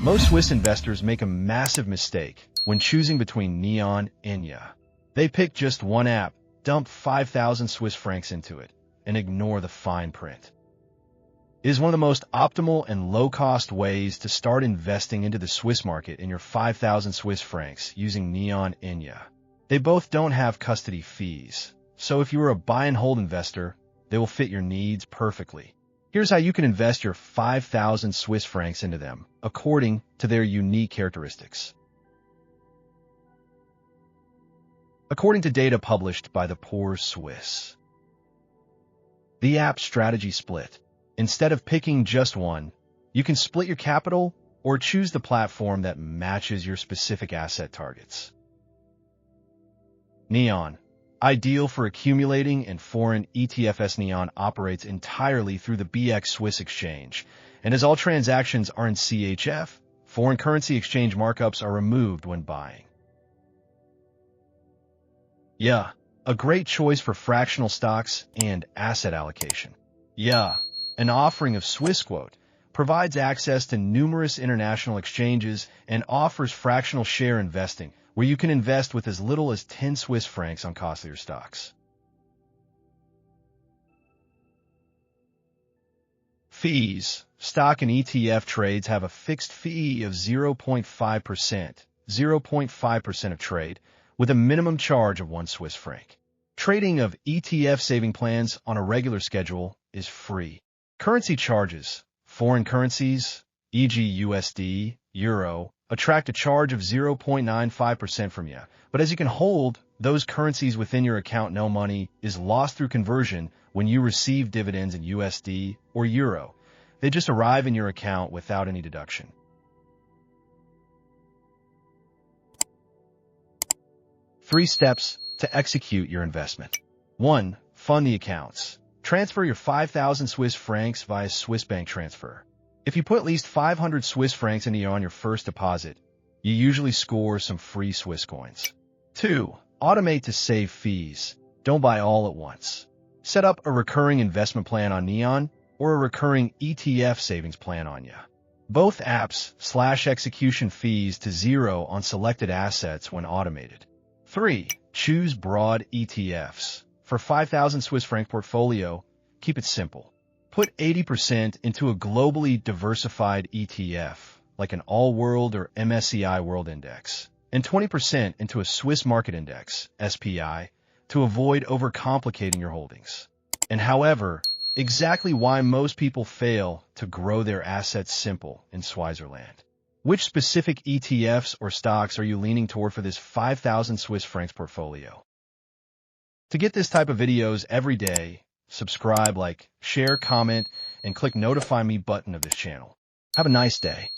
Most Swiss investors make a massive mistake when choosing between Neon and Yuh. They pick just one app, dump 5,000 Swiss francs into it, and ignore the fine print. It is one of the most optimal and low-cost ways to start investing into the Swiss market in your 5,000 Swiss francs using Neon and Yuh. They both don't have custody fees, so if you are a buy-and-hold investor, they will fit your needs perfectly. Here's how you can invest your 5,000 Swiss francs into them, according to their unique characteristics. According to data published by the Poor Swiss, the app strategy split. Instead of picking just one, you can split your capital or choose the platform that matches your specific asset targets. Neon. Ideal for accumulating in foreign ETFs, Neon operates entirely through the BX Swiss exchange, and as all transactions are in CHF, foreign currency exchange markups are removed when buying. Yuh. A great choice for fractional stocks and asset allocation. Yuh, an offering of Swissquote, provides access to numerous international exchanges and offers fractional share investing, where you can invest with as little as 10 Swiss francs on costlier stocks. Fees. Stock and ETF trades have a fixed fee of 0.5% of trade, with a minimum charge of 1 Swiss franc. Trading of ETF saving plans on a regular schedule is free. Currency charges. Foreign currencies, e.g. USD, Euro, attract a charge of 0.95% from Yuh. But as you can hold those currencies within your account, no money is lost through conversion when you receive dividends in USD or Euro. They just arrive in your account without any deduction. Three steps to execute your investment. 1. Fund the accounts. Transfer your 5,000 Swiss francs via Swiss bank transfer. If you put at least 500 Swiss francs into Yuh on your first deposit, you usually score some free Swiss coins. 2. Automate to save fees. Don't buy all at once. Set up a recurring investment plan on Neon or a recurring ETF savings plan on Yuh. Both apps slash execution fees to 0 on selected assets when automated. 3. Choose broad ETFs. For 5,000 Swiss franc portfolio, keep it simple. Put 80% into a globally diversified ETF, like an all-world or MSCI World Index, and 20% into a Swiss Market Index, SPI, to avoid overcomplicating your holdings. And however, exactly why most people fail to grow their assets simple in Switzerland. Which specific ETFs or stocks are you leaning toward for this 5,000 Swiss francs portfolio? To get this type of videos every day, subscribe, like, share, comment, and click notify me button of this channel. Have a nice day.